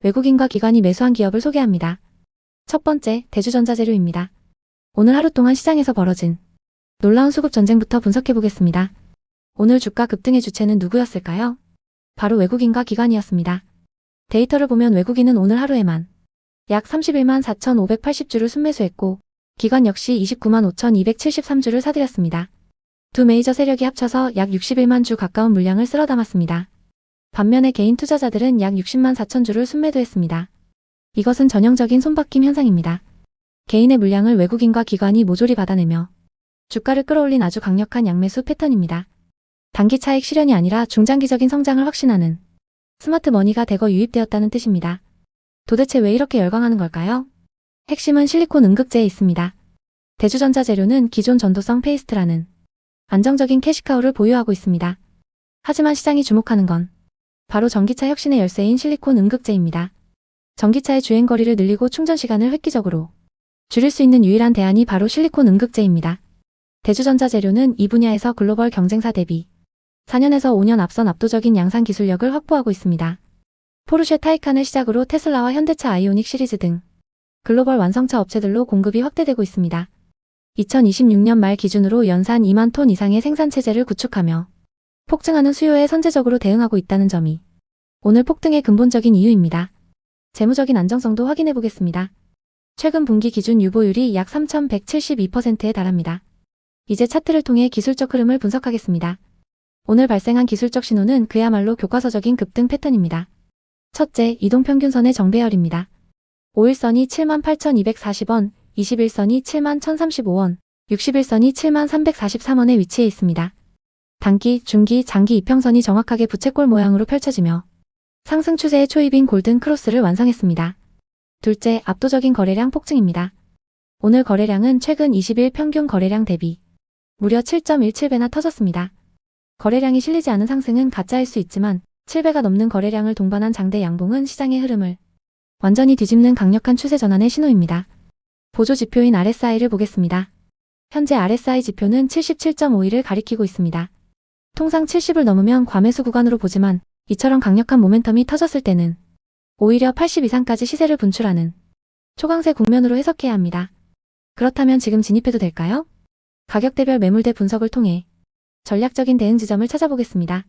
외국인과 기관이 매수한 기업을 소개합니다. 첫 번째, 대주전자재료입니다. 오늘 하루 동안 시장에서 벌어진 놀라운 수급 전쟁부터 분석해보겠습니다. 오늘 주가 급등의 주체는 누구였을까요? 바로 외국인과 기관이었습니다. 데이터를 보면 외국인은 오늘 하루에만 약 31만 4,580주를 순매수했고 기관 역시 29만 5,273주를 사들였습니다. 두 메이저 세력이 합쳐서 약 61만 주 가까운 물량을 쓸어 담았습니다. 반면에 개인 투자자들은 약 60만 4천주를 순매도했습니다. 이것은 전형적인 손바뀜 현상입니다. 개인의 물량을 외국인과 기관이 모조리 받아내며 주가를 끌어올린 아주 강력한 양매수 패턴입니다. 단기 차익 실현이 아니라 중장기적인 성장을 확신하는 스마트 머니가 대거 유입되었다는 뜻입니다. 도대체 왜 이렇게 열광하는 걸까요? 핵심은 실리콘 음극재에 있습니다. 대주전자재료는 기존 전도성 페이스트라는 안정적인 캐시카우를 보유하고 있습니다. 하지만 시장이 주목하는 건 바로 전기차 혁신의 열쇠인 실리콘 음극재입니다. 전기차의 주행거리를 늘리고 충전시간을 획기적으로 줄일 수 있는 유일한 대안이 바로 실리콘 음극재입니다. 대주전자재료는 이 분야에서 글로벌 경쟁사 대비 4년에서 5년 앞선 압도적인 양산 기술력을 확보하고 있습니다. 포르쉐 타이칸을 시작으로 테슬라와 현대차 아이오닉 시리즈 등 글로벌 완성차 업체들로 공급이 확대되고 있습니다. 2026년 말 기준으로 연산 2만 톤 이상의 생산체제를 구축하며 폭증하는 수요에 선제적으로 대응하고 있다는 점이 오늘 폭등의 근본적인 이유입니다. 재무적인 안정성도 확인해 보겠습니다. 최근 분기 기준 유보율이 약 3,172%에 달합니다. 이제 차트를 통해 기술적 흐름을 분석하겠습니다. 오늘 발생한 기술적 신호는 그야말로 교과서적인 급등 패턴입니다. 첫째, 이동평균선의 정배열입니다. 5일선이 78,240원, 21선이 71,035원, 61선이 73,343원에 위치해 있습니다. 단기, 중기, 장기 이평선이 정확하게 부채꼴 모양으로 펼쳐지며 상승 추세의 초입인 골든 크로스를 완성했습니다. 둘째, 압도적인 거래량 폭증입니다. 오늘 거래량은 최근 20일 평균 거래량 대비 무려 7.17배나 터졌습니다. 거래량이 실리지 않은 상승은 가짜일 수 있지만 7배가 넘는 거래량을 동반한 장대 양봉은 시장의 흐름을 완전히 뒤집는 강력한 추세 전환의 신호입니다. 보조 지표인 RSI를 보겠습니다. 현재 RSI 지표는 77.51을 가리키고 있습니다. 통상 70을 넘으면 과매수 구간으로 보지만 이처럼 강력한 모멘텀이 터졌을 때는 오히려 80 이상까지 시세를 분출하는 초강세 국면으로 해석해야 합니다. 그렇다면 지금 진입해도 될까요? 가격대별 매물대 분석을 통해 전략적인 대응 지점을 찾아보겠습니다.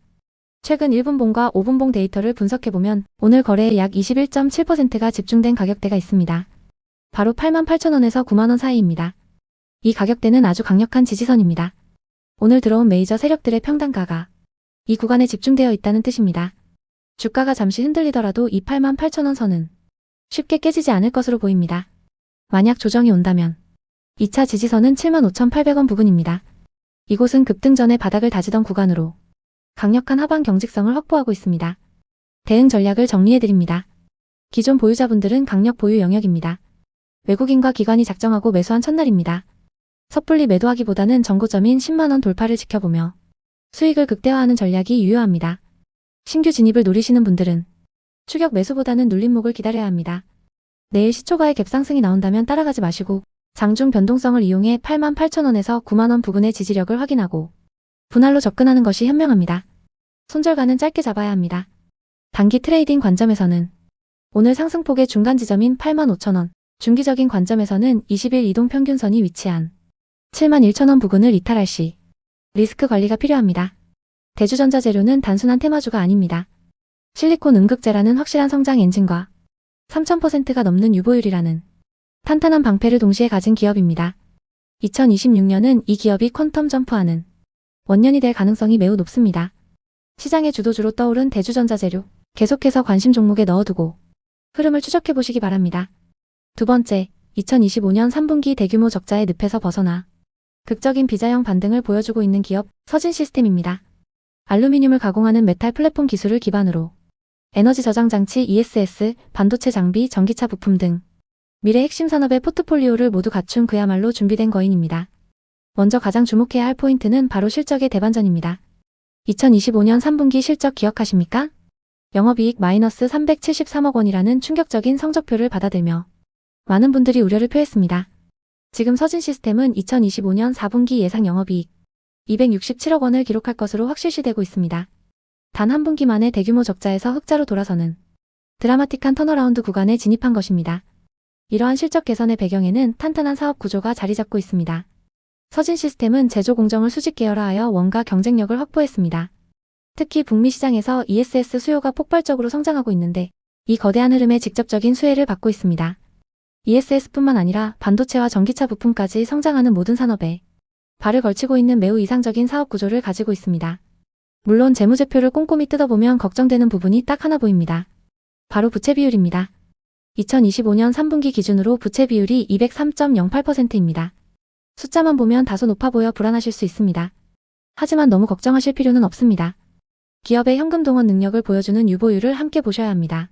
최근 1분봉과 5분봉 데이터를 분석해보면 오늘 거래에 약 21.7%가 집중된 가격대가 있습니다. 바로 88,000원에서 90,000원 사이입니다. 이 가격대는 아주 강력한 지지선입니다. 오늘 들어온 메이저 세력들의 평단가가 이 구간에 집중되어 있다는 뜻입니다. 주가가 잠시 흔들리더라도 이 88,000원 선은 쉽게 깨지지 않을 것으로 보입니다. 만약 조정이 온다면 2차 지지선은 75,800원 부근입니다. 이곳은 급등 전에 바닥을 다지던 구간으로 강력한 하방 경직성을 확보하고 있습니다. 대응 전략을 정리해드립니다. 기존 보유자분들은 강력 보유 영역입니다. 외국인과 기관이 작정하고 매수한 첫날입니다. 섣불리 매도하기보다는 정고점인 10만원 돌파를 지켜보며 수익을 극대화하는 전략이 유효합니다. 신규 진입을 노리시는 분들은 추격 매수보다는 눌림목을 기다려야 합니다. 내일 시초가의 갭상승이 나온다면 따라가지 마시고 장중 변동성을 이용해 88,000원에서 90,000원 부근의 지지력을 확인하고 분할로 접근하는 것이 현명합니다. 손절가는 짧게 잡아야 합니다. 단기 트레이딩 관점에서는 오늘 상승폭의 중간 지점인 85,000원, 중기적인 관점에서는 20일 이동평균선이 위치한 71,000원 부근을 이탈할 시 리스크 관리가 필요합니다. 대주전자재료는 단순한 테마주가 아닙니다. 실리콘 음극재라는 확실한 성장 엔진과 3,000%가 넘는 유보율이라는 탄탄한 방패를 동시에 가진 기업입니다. 2026년은 이 기업이 퀀텀 점프하는 원년이 될 가능성이 매우 높습니다. 시장의 주도주로 떠오른 대주전자재료, 계속해서 관심 종목에 넣어두고 흐름을 추적해보시기 바랍니다. 두 번째, 2025년 3분기 대규모 적자의 늪에서 벗어나 극적인 비자형 반등을 보여주고 있는 기업 서진시스템입니다. 알루미늄을 가공하는 메탈 플랫폼 기술을 기반으로 에너지 저장 장치 ESS, 반도체 장비, 전기차 부품 등 미래 핵심 산업의 포트폴리오를 모두 갖춘 그야말로 준비된 거인입니다. 먼저 가장 주목해야 할 포인트는 바로 실적의 대반전입니다. 2025년 3분기 실적 기억하십니까? 영업이익 마이너스 373억 원이라는 충격적인 성적표를 받아들며 많은 분들이 우려를 표했습니다. 지금 서진시스템은 2025년 4분기 예상 영업이익 267억 원을 기록할 것으로 확실시되고 있습니다. 단 한 분기 만에 대규모 적자에서 흑자로 돌아서는 드라마틱한 턴어라운드 구간에 진입한 것입니다. 이러한 실적 개선의 배경에는 탄탄한 사업 구조가 자리 잡고 있습니다. 서진 시스템은 제조 공정을 수직 계열화하여 원가 경쟁력을 확보했습니다. 특히 북미 시장에서 ESS 수요가 폭발적으로 성장하고 있는데 이 거대한 흐름에 직접적인 수혜를 받고 있습니다. ESS뿐만 아니라 반도체와 전기차 부품까지 성장하는 모든 산업에 발을 걸치고 있는 매우 이상적인 사업 구조를 가지고 있습니다. 물론 재무제표를 꼼꼼히 뜯어보면 걱정되는 부분이 딱 하나 보입니다. 바로 부채 비율입니다. 2025년 3분기 기준으로 부채 비율이 203.08%입니다. 숫자만 보면 다소 높아 보여 불안하실 수 있습니다. 하지만 너무 걱정하실 필요는 없습니다. 기업의 현금 동원 능력을 보여주는 유보율을 함께 보셔야 합니다.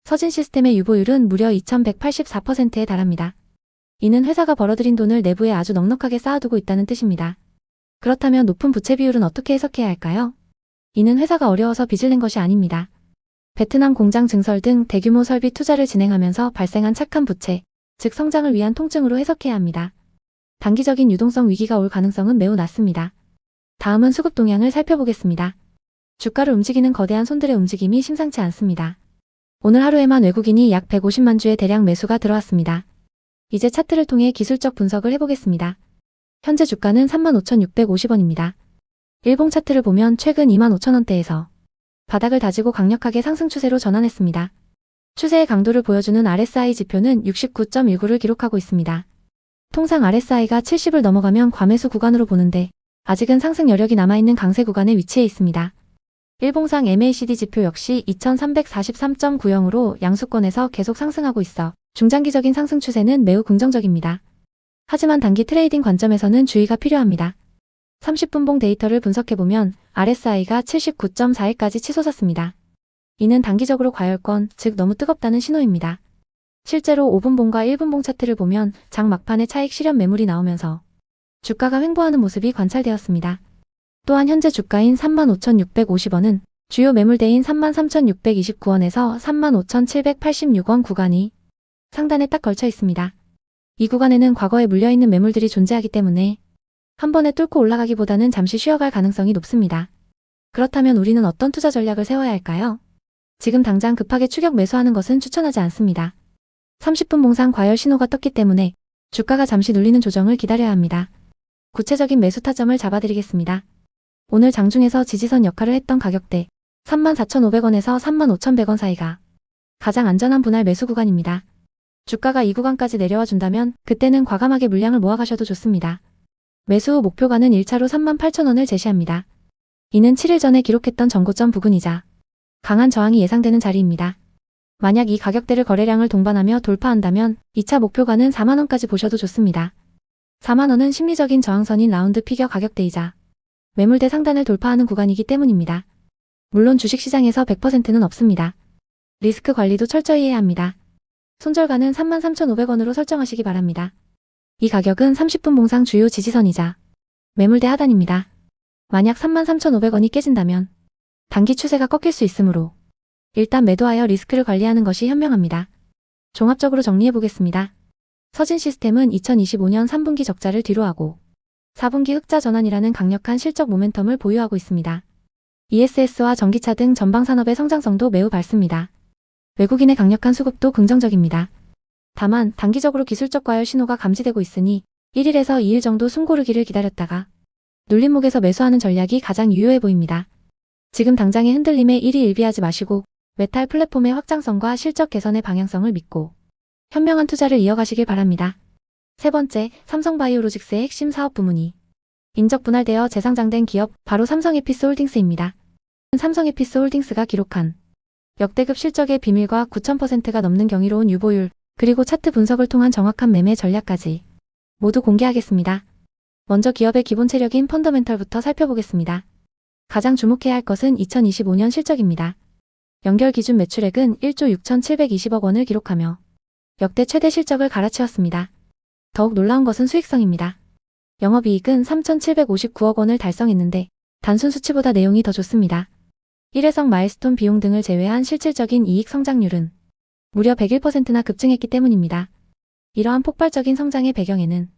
서진 시스템의 유보율은 무려 2184%에 달합니다. 이는 회사가 벌어들인 돈을 내부에 아주 넉넉하게 쌓아두고 있다는 뜻입니다. 그렇다면 높은 부채 비율은 어떻게 해석해야 할까요? 이는 회사가 어려워서 빚을 낸 것이 아닙니다. 베트남 공장 증설 등 대규모 설비 투자를 진행하면서 발생한 착한 부채, 즉 성장을 위한 통증으로 해석해야 합니다. 단기적인 유동성 위기가 올 가능성은 매우 낮습니다. 다음은 수급 동향을 살펴보겠습니다. 주가를 움직이는 거대한 손들의 움직임이 심상치 않습니다. 오늘 하루에만 외국인이 약 150만 주의 대량 매수가 들어왔습니다. 이제 차트를 통해 기술적 분석을 해보겠습니다. 현재 주가는 35,650원입니다. 일봉 차트를 보면 최근 25,000원대에서 바닥을 다지고 강력하게 상승 추세로 전환했습니다. 추세의 강도를 보여주는 RSI 지표는 69.19를 기록하고 있습니다. 통상 RSI가 70을 넘어가면 과매수 구간으로 보는데 아직은 상승 여력이 남아있는 강세 구간에 위치해 있습니다. 일봉상 MACD 지표 역시 2343.90으로 양수권에서 계속 상승하고 있어 중장기적인 상승 추세는 매우 긍정적입니다. 하지만 단기 트레이딩 관점에서는 주의가 필요합니다. 30분봉 데이터를 분석해보면 RSI가 79.41까지 치솟았습니다. 이는 단기적으로 과열권, 즉 너무 뜨겁다는 신호입니다. 실제로 5분봉과 1분봉 차트를 보면 장 막판에 차익 실현 매물이 나오면서 주가가 횡보하는 모습이 관찰되었습니다. 또한 현재 주가인 35,650원은 주요 매물대인 33,629원에서 35,786원 구간이 상단에 딱 걸쳐 있습니다. 이 구간에는 과거에 물려있는 매물들이 존재하기 때문에 한 번에 뚫고 올라가기보다는 잠시 쉬어갈 가능성이 높습니다. 그렇다면 우리는 어떤 투자 전략을 세워야 할까요? 지금 당장 급하게 추격 매수하는 것은 추천하지 않습니다. 30분 봉상 과열 신호가 떴기 때문에 주가가 잠시 눌리는 조정을 기다려야 합니다. 구체적인 매수 타점을 잡아드리겠습니다. 오늘 장중에서 지지선 역할을 했던 가격대 34,500원에서 35,100원 사이가 가장 안전한 분할 매수 구간입니다. 주가가 이 구간까지 내려와 준다면 그때는 과감하게 물량을 모아가셔도 좋습니다. 매수 후 목표가는 1차로 38,000원을 제시합니다. 이는 7일 전에 기록했던 전고점 부근이자 강한 저항이 예상되는 자리입니다. 만약 이 가격대를 거래량을 동반하며 돌파한다면 2차 목표가는 4만원까지 보셔도 좋습니다. 4만원은 심리적인 저항선인 라운드 피겨 가격대이자 매물대 상단을 돌파하는 구간이기 때문입니다. 물론 주식시장에서 100%는 없습니다. 리스크 관리도 철저히 해야 합니다. 손절가는 33,500원으로 설정하시기 바랍니다. 이 가격은 30분 봉상 주요 지지선이자 매물대 하단입니다. 만약 33,500원이 깨진다면 단기 추세가 꺾일 수 있으므로 일단 매도하여 리스크를 관리하는 것이 현명합니다. 종합적으로 정리해보겠습니다. 서진 시스템은 2025년 3분기 적자를 뒤로하고 4분기 흑자 전환이라는 강력한 실적 모멘텀을 보유하고 있습니다. ESS와 전기차 등 전방 산업의 성장성도 매우 밝습니다. 외국인의 강력한 수급도 긍정적입니다. 다만 단기적으로 기술적 과열 신호가 감지되고 있으니 1일에서 2일 정도 숨 고르기를 기다렸다가 눌림목에서 매수하는 전략이 가장 유효해 보입니다. 지금 당장의 흔들림에 일희일비하지 마시고 메탈 플랫폼의 확장성과 실적 개선의 방향성을 믿고 현명한 투자를 이어가시길 바랍니다. 세 번째, 삼성바이오로직스의 핵심 사업 부문이 인적 분할되어 재상장된 기업 바로 삼성에피스홀딩스입니다. 삼성에피스홀딩스가 기록한 역대급 실적의 비밀과 9,000%가 넘는 경이로운 유보율, 그리고 차트 분석을 통한 정확한 매매 전략까지 모두 공개하겠습니다. 먼저 기업의 기본 체력인 펀더멘털부터 살펴보겠습니다. 가장 주목해야 할 것은 2025년 실적입니다. 연결 기준 매출액은 1조 6,720억 원을 기록하며 역대 최대 실적을 갈아치웠습니다. 더욱 놀라운 것은 수익성입니다. 영업이익은 3,759억 원을 달성했는데 단순 수치보다 내용이 더 좋습니다. 일회성 마일스톤 비용 등을 제외한 실질적인 이익 성장률은 무려 101%나 급증했기 때문입니다. 이러한 폭발적인 성장의 배경에는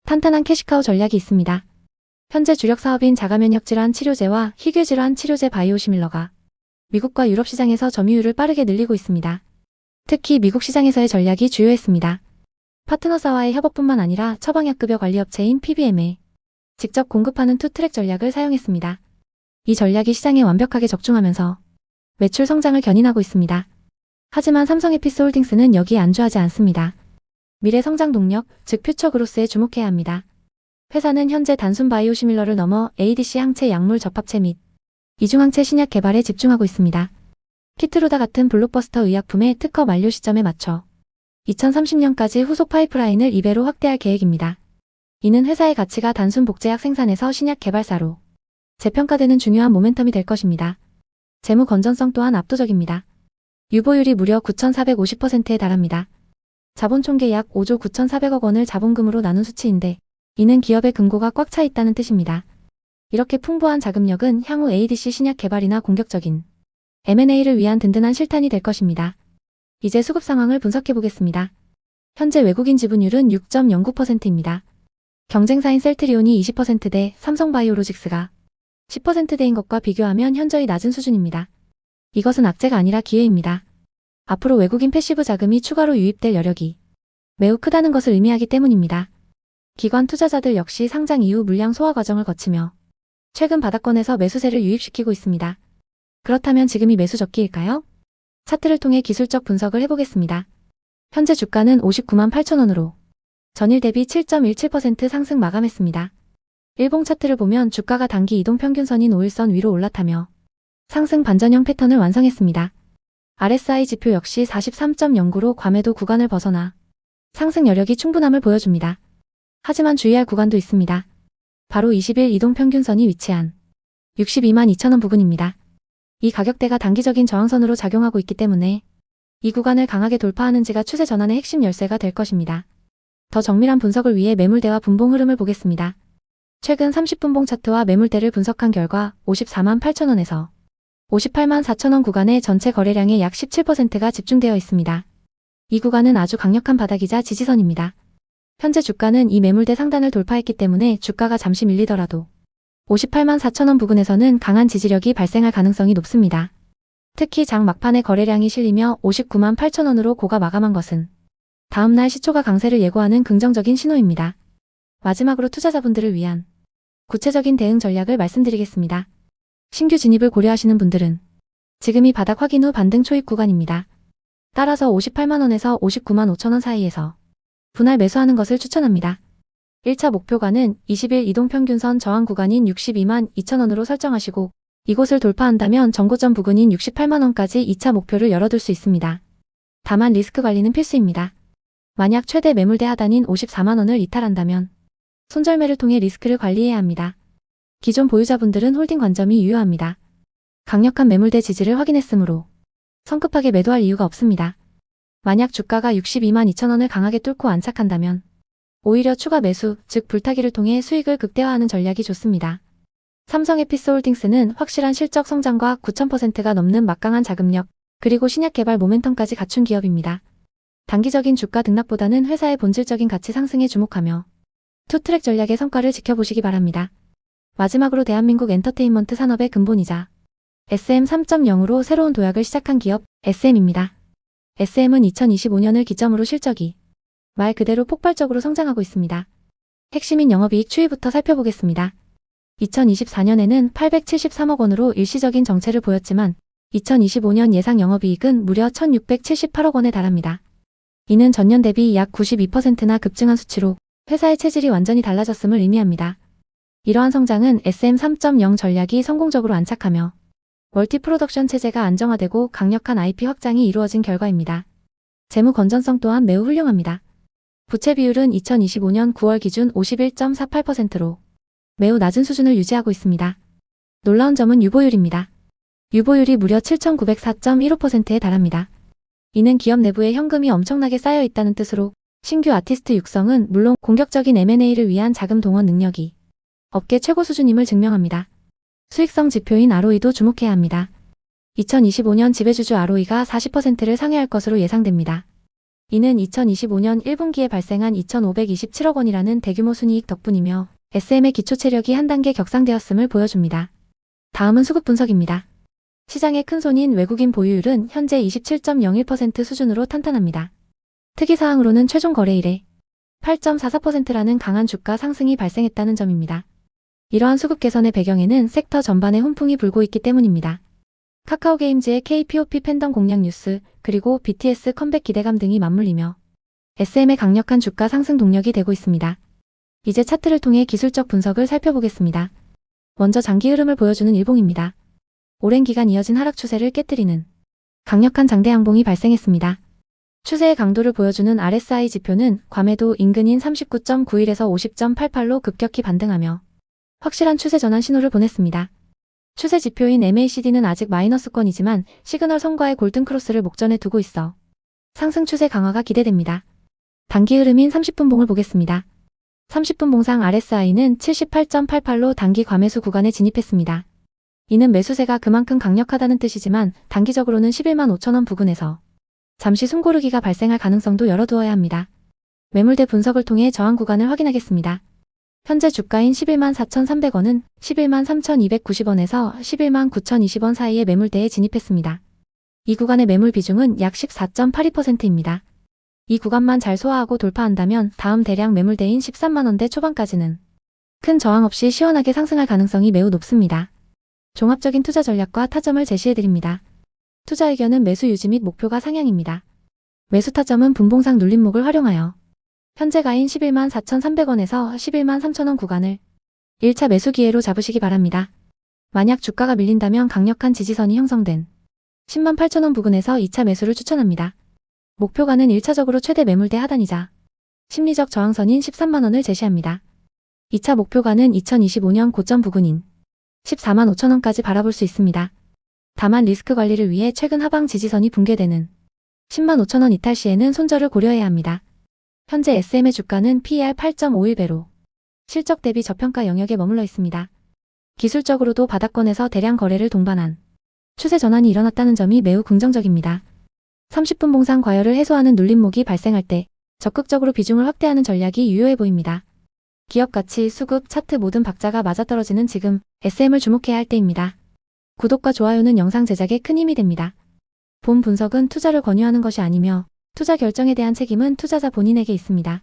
탄탄한 캐시카우 전략이 있습니다. 현재 주력 사업인 자가면역질환 치료제와 희귀질환 치료제 바이오시밀러가 미국과 유럽 시장에서 점유율을 빠르게 늘리고 있습니다. 특히 미국 시장에서의 전략이 주요했습니다. 파트너사와의 협업뿐만 아니라 처방약급여 관리업체인 PBM에 직접 공급하는 투트랙 전략을 사용했습니다. 이 전략이 시장에 완벽하게 적중하면서 매출 성장을 견인하고 있습니다. 하지만 삼성에피스홀딩스는 여기에 안주하지 않습니다. 미래 성장 동력, 즉 퓨처 그로스에 주목해야 합니다. 회사는 현재 단순 바이오시밀러를 넘어 ADC 항체 약물 접합체 및 이중항체 신약 개발에 집중하고 있습니다. 키트루다 같은 블록버스터 의약품의 특허 만료 시점에 맞춰 2030년까지 후속 파이프라인을 2배로 확대할 계획입니다. 이는 회사의 가치가 단순 복제약 생산에서 신약 개발사로 재평가되는 중요한 모멘텀이 될 것입니다. 재무 건전성 또한 압도적입니다. 유보율이 무려 9,450%에 달합니다. 자본 총계 약 5조 9,400억 원을 자본금으로 나눈 수치인데 이는 기업의 금고가 꽉 차 있다는 뜻입니다. 이렇게 풍부한 자금력은 향후 ADC 신약 개발이나 공격적인 M&A를 위한 든든한 실탄이 될 것입니다. 이제 수급 상황을 분석해 보겠습니다. 현재 외국인 지분율은 6.09%입니다. 경쟁사인 셀트리온이 20%대 삼성바이오로직스가 10%대인 것과 비교하면 현저히 낮은 수준입니다. 이것은 악재가 아니라 기회입니다. 앞으로 외국인 패시브 자금이 추가로 유입될 여력이 매우 크다는 것을 의미하기 때문입니다. 기관 투자자들 역시 상장 이후 물량 소화 과정을 거치며 최근 바닥권에서 매수세를 유입시키고 있습니다. 그렇다면 지금이 매수 적기일까요? 차트를 통해 기술적 분석을 해보겠습니다. 현재 주가는 59만 8천 원으로 전일 대비 7.17% 상승 마감했습니다. 일봉 차트를 보면 주가가 단기 이동 평균선인 5일선 위로 올라타며 상승 반전형 패턴을 완성했습니다. RSI 지표 역시 43.09로 과매도 구간을 벗어나 상승 여력이 충분함을 보여줍니다. 하지만 주의할 구간도 있습니다. 바로 20일 이동 평균선이 위치한 62만 2천 원 부근입니다. 이 가격대가 단기적인 저항선으로 작용하고 있기 때문에 이 구간을 강하게 돌파하는지가 추세 전환의 핵심 열쇠가 될 것입니다. 더 정밀한 분석을 위해 매물대와 분봉 흐름을 보겠습니다. 최근 30분봉 차트와 매물대를 분석한 결과 54만 8천 원에서 58만 4천 원 구간의 전체 거래량의 약 17%가 집중되어 있습니다. 이 구간은 아주 강력한 바닥이자 지지선입니다. 현재 주가는 이 매물대 상단을 돌파했기 때문에 주가가 잠시 밀리더라도 58만 4천 원 부근에서는 강한 지지력이 발생할 가능성이 높습니다. 특히 장 막판에 거래량이 실리며 59만 8천 원으로 고가 마감한 것은 다음날 시초가 강세를 예고하는 긍정적인 신호입니다. 마지막으로 투자자분들을 위한 구체적인 대응 전략을 말씀드리겠습니다. 신규 진입을 고려하시는 분들은 지금이 바닥 확인 후 반등 초입 구간입니다. 따라서 58만 원에서 59만 5천 원 사이에서 분할 매수하는 것을 추천합니다. 1차 목표가는 20일 이동평균선 저항 구간인 62만 2천 원으로 설정하시고 이곳을 돌파한다면 전고점 부근인 68만 원까지 2차 목표를 열어둘 수 있습니다. 다만 리스크 관리는 필수입니다. 만약 최대 매물대 하단인 54만 원을 이탈한다면 손절매를 통해 리스크를 관리해야 합니다. 기존 보유자분들은 홀딩 관점이 유효합니다. 강력한 매물대 지지를 확인했으므로 성급하게 매도할 이유가 없습니다. 만약 주가가 62만 2천 원을 강하게 뚫고 안착한다면 오히려 추가 매수, 즉 불타기를 통해 수익을 극대화하는 전략이 좋습니다. 삼성에피스홀딩스는 확실한 실적 성장과 9,000%가 넘는 막강한 자금력, 그리고 신약 개발 모멘텀까지 갖춘 기업입니다. 단기적인 주가 등락보다는 회사의 본질적인 가치 상승에 주목하며 투트랙 전략의 성과를 지켜보시기 바랍니다. 마지막으로 대한민국 엔터테인먼트 산업의 근본이자 SM 3.0으로 새로운 도약을 시작한 기업 SM입니다. SM은 2025년을 기점으로 실적이 말 그대로 폭발적으로 성장하고 있습니다. 핵심인 영업이익 추이부터 살펴보겠습니다. 2024년에는 873억 원으로 일시적인 정체를 보였지만 2025년 예상 영업이익은 무려 1678억 원에 달합니다. 이는 전년 대비 약 92%나 급증한 수치로 회사의 체질이 완전히 달라졌음을 의미합니다. 이러한 성장은 SM 3.0 전략이 성공적으로 안착하며 멀티 프로덕션 체제가 안정화되고 강력한 IP 확장이 이루어진 결과입니다. 재무 건전성 또한 매우 훌륭합니다. 부채 비율은 2025년 9월 기준 51.48%로 매우 낮은 수준을 유지하고 있습니다. 놀라운 점은 유보율입니다. 유보율이 무려 7,904.15%에 달합니다. 이는 기업 내부에 현금이 엄청나게 쌓여 있다는 뜻으로 신규 아티스트 육성은 물론 공격적인 M&A를 위한 자금 동원 능력이 업계 최고 수준임을 증명합니다. 수익성 지표인 ROE도 주목해야 합니다. 2025년 지배주주 ROE가 40%를 상회할 것으로 예상됩니다. 이는 2025년 1분기에 발생한 2,527억 원이라는 대규모 순이익 덕분이며 SM의 기초 체력이 한 단계 격상되었음을 보여줍니다. 다음은 수급 분석입니다. 시장의 큰손인 외국인 보유율은 현재 27.01% 수준으로 탄탄합니다. 특이사항으로는 최종 거래일에 8.44%라는 강한 주가 상승이 발생했다는 점입니다. 이러한 수급 개선의 배경에는 섹터 전반에 훈풍이 불고 있기 때문입니다. 카카오게임즈의 KPOP 팬덤 공략 뉴스, 그리고 BTS 컴백 기대감 등이 맞물리며 SM의 강력한 주가 상승 동력이 되고 있습니다. 이제 차트를 통해 기술적 분석을 살펴보겠습니다. 먼저 장기 흐름을 보여주는 일봉입니다. 오랜 기간 이어진 하락 추세를 깨뜨리는 강력한 장대 양봉이 발생했습니다. 추세의 강도를 보여주는 RSI 지표는 과매도 인근인 39.91에서 50.88로 급격히 반등하며 확실한 추세 전환 신호를 보냈습니다. 추세 지표인 MACD는 아직 마이너스권이지만 시그널 선과의 골든 크로스를 목전에 두고 있어 상승 추세 강화가 기대됩니다. 단기 흐름인 30분 봉을 보겠습니다. 30분 봉상 RSI는 78.88로 단기 과매수 구간에 진입했습니다. 이는 매수세가 그만큼 강력하다는 뜻이지만 단기적으로는 11만 5천원 부근에서 잠시 숨고르기가 발생할 가능성도 열어두어야 합니다. 매물대 분석을 통해 저항 구간을 확인하겠습니다. 현재 주가인 11만 4,300원은 11만 3,290원에서 11만 9,020원 사이의 매물대에 진입했습니다. 이 구간의 매물 비중은 약 14.82%입니다. 이 구간만 잘 소화하고 돌파한다면 다음 대량 매물대인 13만원대 초반까지는 큰 저항 없이 시원하게 상승할 가능성이 매우 높습니다. 종합적인 투자 전략과 타점을 제시해드립니다. 투자 의견은 매수 유지 및 목표가 상향입니다. 매수 타점은 분봉상 눌림목을 활용하여 현재가인 11만 4,300원에서 11만 3천원 구간을 1차 매수 기회로 잡으시기 바랍니다. 만약 주가가 밀린다면 강력한 지지선이 형성된 10만 8천원 부근에서 2차 매수를 추천합니다. 목표가는 1차적으로 최대 매물대 하단이자 심리적 저항선인 13만원을 제시합니다. 2차 목표가는 2025년 고점 부근인 14만 5천원까지 바라볼 수 있습니다. 다만 리스크 관리를 위해 최근 하방 지지선이 붕괴되는 10만 5천원 이탈 시에는 손절을 고려해야 합니다. 현재 SM의 주가는 PER 8.51배로 실적 대비 저평가 영역에 머물러 있습니다. 기술적으로도 바닥권에서 대량 거래를 동반한 추세 전환이 일어났다는 점이 매우 긍정적입니다. 30분 봉상 과열을 해소하는 눌림목이 발생할 때 적극적으로 비중을 확대하는 전략이 유효해 보입니다. 기업 가치, 수급, 차트 모든 박자가 맞아떨어지는 지금 SM을 주목해야 할 때입니다. 구독과 좋아요는 영상 제작에 큰 힘이 됩니다. 본 분석은 투자를 권유하는 것이 아니며 투자 결정에 대한 책임은 투자자 본인에게 있습니다.